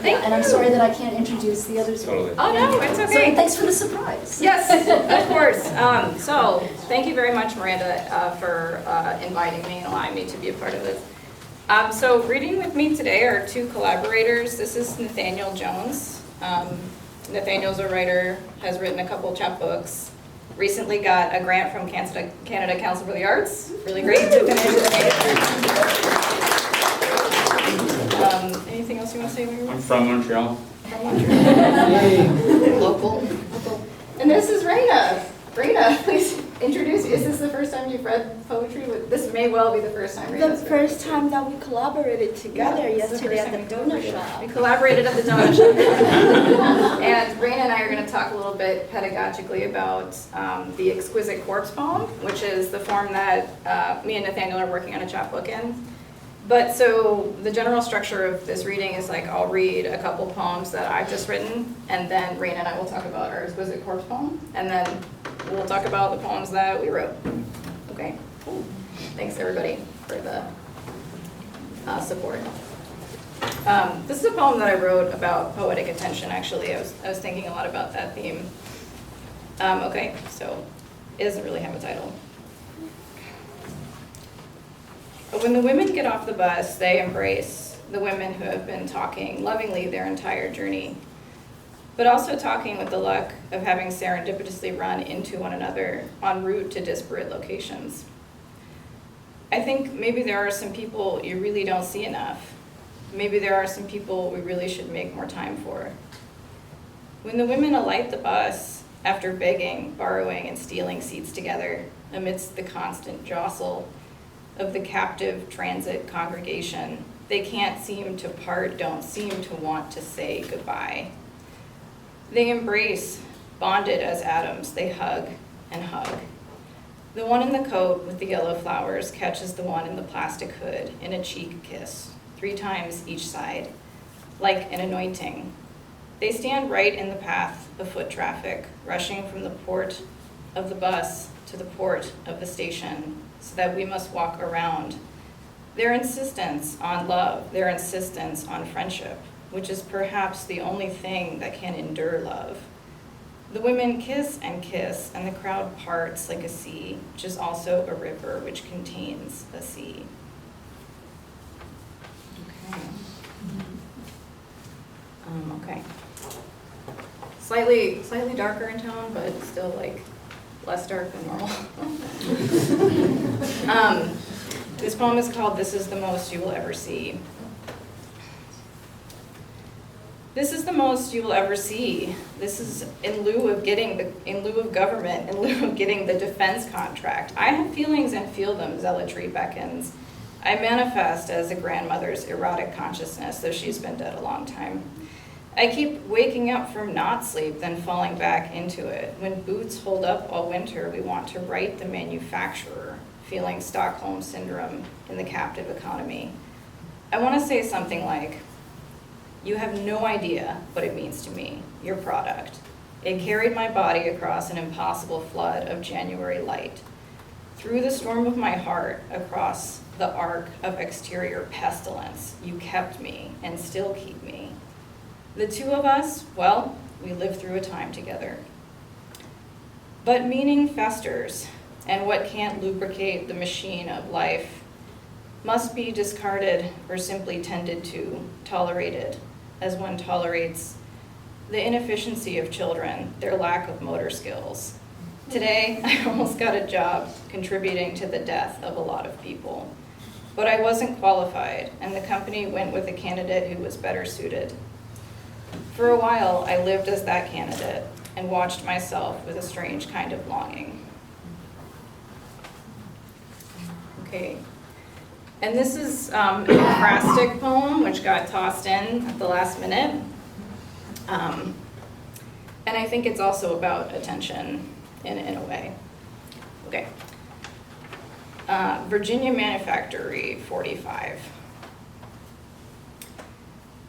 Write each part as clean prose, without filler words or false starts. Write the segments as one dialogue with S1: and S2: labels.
S1: And I'm sorry that I can't introduce the others.
S2: Totally.
S3: Oh, no, it's
S1: So
S3: okay.
S1: thanks for the surprise.
S3: Yes, of course. So thank you very much, Miranda, for inviting me and allowing me to be a part of this. So reading with me today are two collaborators. This is Nathaniel Jones. Nathaniel's a writer, has written a couple chapbooks, recently got a grant from Canada Council for the Arts. Really great to finish the manuscript. Anything else you want to say?
S2: I'm from Montreal.
S3: From Montreal. Local. And this is Raina. Raina, please introduce you. Is this the first time you've read poetry? This may well be the first time.
S4: The first time that we collaborated together yesterday at the donut shop.
S3: We collaborated at the donut shop. And Raina and I are going to talk a little bit pedagogically about the exquisite corpse poem, which is the form that me and Nathaniel are working on a chapbook in. But so the general structure of this reading is like I'll read a couple poems that I've just written, and then Raina and I will talk about our exquisite corpse poem, and then we'll talk about the poems that we wrote. Okay? Thanks everybody for the support. This is a poem that I wrote about poetic attention, actually. I was thinking a lot about that theme. Okay, so it doesn't really have a title. But when the women get off the bus, they embrace the women who have been talking lovingly their entire journey, but also talking with the luck of having serendipitously run into one another en route to disparate locations. I think maybe there are some people you really don't see enough. Maybe there are some people we really should make more time for. When the women alight the bus, after begging, borrowing, and stealing seats together amidst the constant jostle of the captive transit congregation, they can't seem to part, don't seem to want to say goodbye. They embrace, bonded as atoms, they hug and hug. The one in the coat with the yellow flowers catches the one in the plastic hood in a cheek kiss, 3 times each side, like an anointing. They stand right in the path of foot traffic, rushing from the port of the bus to the port of the station, so that we must walk around. Their insistence on love, their insistence on friendship, which is perhaps the only thing that can endure love. The women kiss, and the crowd parts like a sea, which is also a river which contains a sea. Okay. Slightly darker in tone, but still like less dark than normal. This poem is called "This is the Most You Will Ever See." This is the most you will ever see. This is in lieu of government, in lieu of getting the defense contract. I have feelings and feel them, zealotry beckons. I manifest as a grandmother's erotic consciousness, though she's been dead a long time. I keep waking up from not sleep, then falling back into it. When boots hold up all winter, we want to write the manufacturer, feeling Stockholm Syndrome in the captive economy. I want to say something like, you have no idea what it means to me, your product. It carried my body across an impossible flood of January light. Through the storm of my heart, across the arc of exterior pestilence, you kept me and still keep me. The two of us, well, we lived through a time together. But meaning festers, and what can't lubricate the machine of life must be discarded or simply tended to, tolerated, as one tolerates the inefficiency of children, their lack of motor skills. Today, I almost got a job contributing to the death of a lot of people. But I wasn't qualified, and the company went with a candidate who was better suited. For a while, I lived as that candidate and watched myself with a strange kind of longing. Okay. And this is an ekphrastic poem, which got tossed in at the last minute. And I think it's also about attention in a way. Okay. Virginia Manufactory, 45.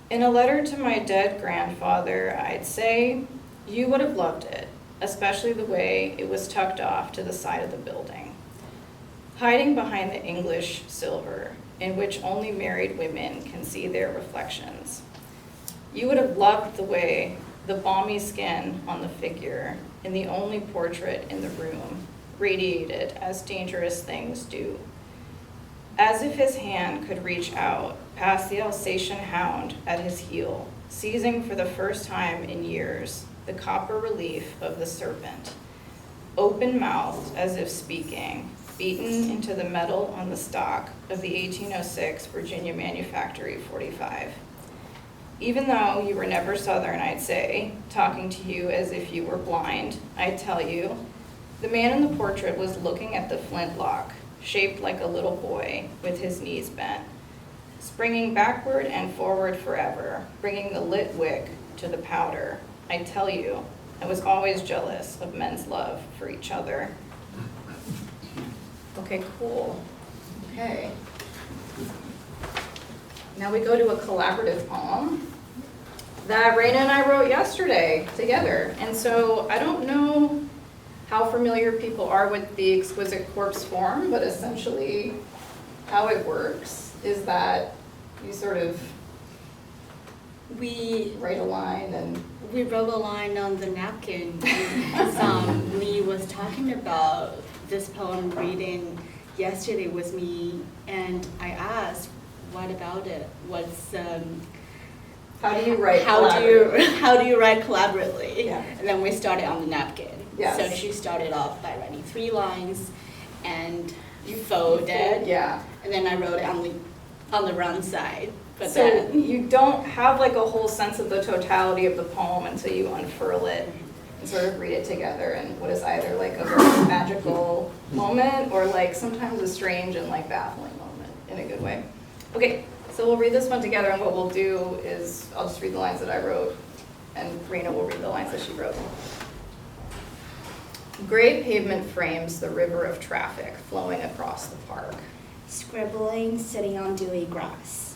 S3: In a letter to my dead grandfather, I'd say, you would have loved it, especially the way it was tucked off to the side of the building, hiding behind the English silver, in which only married women can see their reflections. You would have loved the way the balmy skin on the figure in the only portrait in the room radiated as dangerous things do. As if his hand could reach out past the Alsatian hound at his heel, seizing for the first time in years the copper relief of the serpent, open-mouthed as if speaking, beaten into the metal on the stock of the 1806 Virginia Manufactory 45. Even though you were never Southern, I'd say, talking to you as if you were blind, I'd tell you, the man in the portrait was looking at the flintlock, shaped like a little boy with his knees bent, springing backward and forward forever, bringing the lit wick to the powder. I tell you, I was always jealous of men's love for each other. Okay, cool. Okay. Now we go to a collaborative poem that Raina and I wrote yesterday together. And so I don't know how familiar people are with the exquisite corpse form, but essentially how it works is that you sort of write a line and
S4: We wrote a line on the napkin because Lee was talking about this poem reading yesterday with me, and I asked, what about it?
S3: how do you write
S4: how do you write collaboratively?
S3: Yeah.
S4: And then we started on the napkin.
S3: Yes.
S4: So she started off by writing 3 lines, and you folded.
S3: Yeah.
S4: And then I wrote it on the wrong side. But
S3: So
S4: then
S3: you don't have like a whole sense of the totality of the poem until you unfurl it and sort of read it together in what is either like a very magical moment or like sometimes a strange and like baffling moment in a good way. Okay, so we'll read this one together, and what we'll do is I'll just read the lines that I wrote and Raina will read the lines that she wrote. Gray pavement frames the river of traffic flowing across the park.
S4: scribbling, sitting on dewy grass.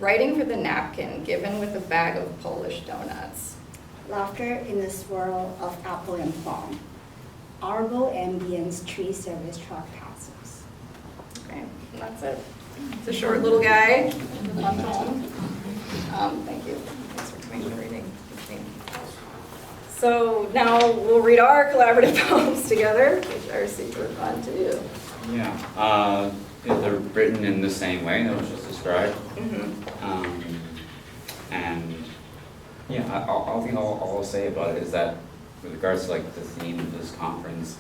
S3: Writing for the napkin given with a bag of Polish donuts.
S4: Laughter in the swirl of apple and plum. Arbo ambience tree service truck passes.
S3: Okay, and that's it. It's a short little guy on poem. Thank you. Thanks for coming and reading with me. So now we'll read our collaborative poems together, which are super fun to do.
S2: Yeah, they're written in the same way that was just described. And yeah, all I'll say about it is that with regards to like the theme of this conference,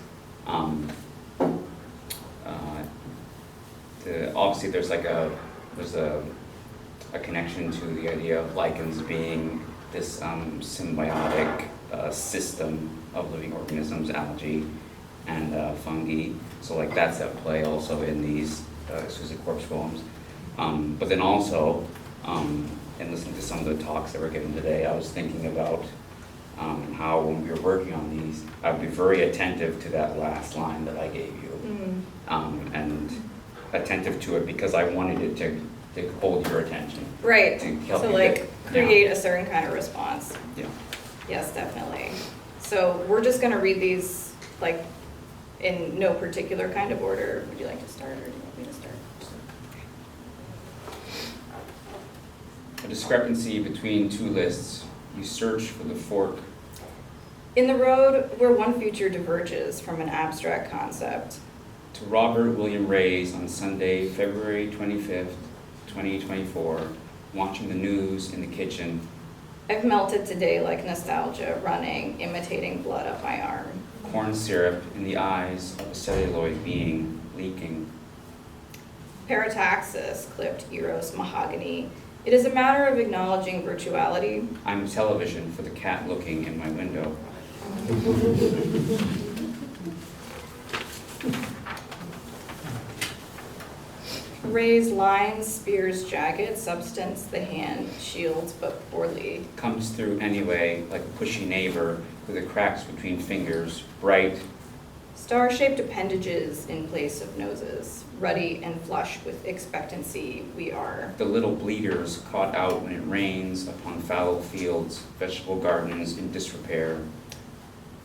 S2: obviously there's a connection to the idea of lichens being this symbiotic system of living organisms, algae and fungi. So like that's at play also in these exquisite corpse poems. But then also, in listening to some of the talks that were given today, I was thinking about how when we were working on these, I'd be very attentive to that last line that I gave you, and attentive to it because I wanted it to hold your attention.
S3: Right,
S2: To help
S3: so
S2: you
S3: like
S2: get-
S3: create a certain kind of response.
S2: Yeah.
S3: Yes, definitely. So we're just gonna read these like in no particular kind of order. Would you like to start or do you want me to start?
S2: A discrepancy between two lists. You search for the fork.
S3: In the road where one future diverges from an abstract concept.
S2: To Robert William Ray's on Sunday, February 25th, 2024, watching the news in the kitchen.
S3: I've melted today like nostalgia, running, imitating blood up my arm.
S2: Corn syrup in the eyes of a celluloid being leaking.
S3: Parataxis clipped Eros mahogany. It is a matter of acknowledging virtuality.
S2: I'm television for the cat looking in my window.
S3: Ray's lines, spears, jagged, substance, the hand, shields but poorly.
S2: Comes through anyway, like a pushy neighbor with the cracks between fingers, bright.
S3: Star-shaped appendages in place of noses, ruddy and flush with expectancy we are.
S2: The little bleeders caught out when it rains upon fallow fields, vegetable gardens in disrepair.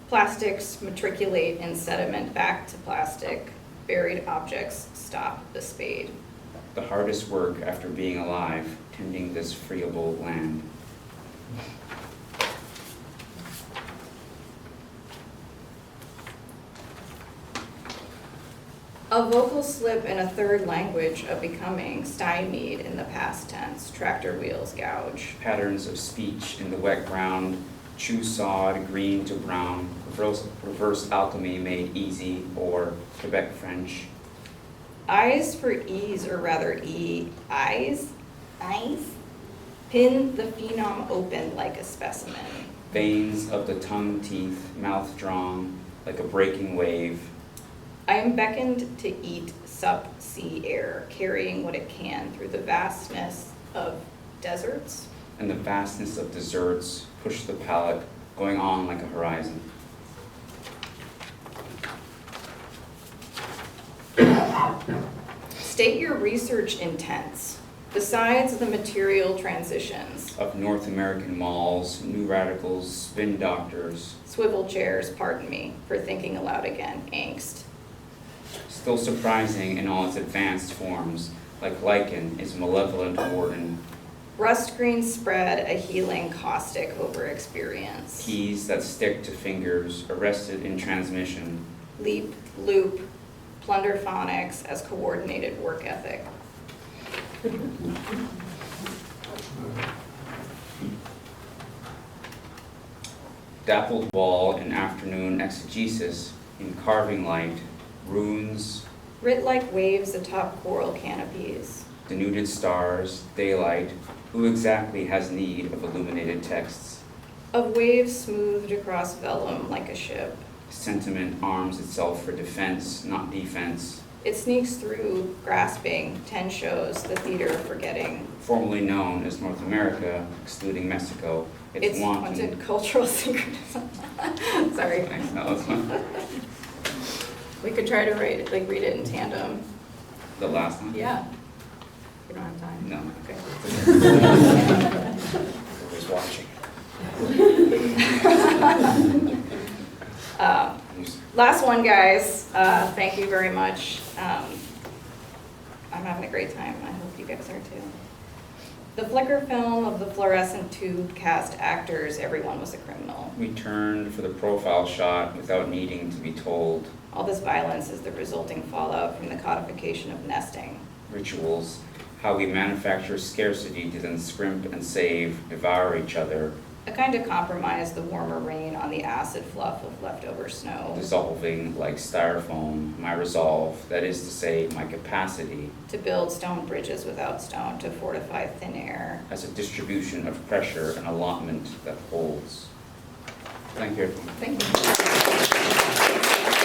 S3: Plastics matriculate in sediment back to plastic. Buried objects stop the spade.
S2: The hardest work after being alive, tending this friable land.
S3: A vocal slip in a third language of becoming, stymied in the past tense, tractor wheels gouge.
S2: Patterns of speech in the wet ground, chew sod, green to brown, reverse alchemy made easy, or Quebec French.
S3: Eyes for ease, or rather eyes? Pin the phenom open like a specimen.
S2: Veins of the tongue, teeth, mouth drawn, like a breaking wave.
S3: I am beckoned to eat sup sea air, carrying what it can through the vastness of deserts.
S2: And the vastness of deserts push the palate, going on like a horizon.
S3: State your research intents, besides the material transitions.
S2: Of North American malls, new radicals, spin doctors.
S3: Swivel chairs, pardon me, for thinking aloud again, angst.
S2: Still surprising in all its advanced forms, like lichen is malevolent warden.
S3: Rust green spread, a healing caustic over experience.
S2: Keys that stick to fingers, arrested in transmission.
S3: Leap, loop, plunder phonics as coordinated work ethic.
S2: Dappled wall in afternoon exegesis, in carving light, runes,
S3: Writ like waves atop coral canopies.
S2: denuded stars, daylight. Who exactly has need of illuminated texts?
S3: Of waves smoothed across vellum like a ship.
S2: Sentiment arms itself for defense, not defense.
S3: It sneaks through, grasping, 10 shows, the theater of forgetting.
S2: Formerly known as North America, excluding Mexico,
S3: It's
S2: wanton.
S3: wanted cultural syncretism. Sorry.
S2: Thanks, no, that's fine.
S3: We could try to read it in tandem.
S2: The last one?
S3: Yeah. We don't have time.
S2: No.
S3: Okay.
S2: Who's watching?
S3: Last one, guys. Thank you very much. I'm having a great time. I hope you guys are too. The flicker film of the fluorescent tube cast actors, everyone was a criminal.
S2: We turned for the profile shot without needing to be told.
S3: All this violence is the resulting fallout from the codification of nesting.
S2: Rituals, how we manufacture scarcity to then scrimp and save, devour each other,
S3: A kind of compromise, the warmer rain on the acid fluff of leftover snow.
S2: dissolving like styrofoam, my resolve, that is to say, my capacity,
S3: To build stone bridges without stone, to fortify thin air.
S2: as a distribution of pressure and allotment that holds. Thank you, everyone.
S3: Thank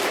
S3: you.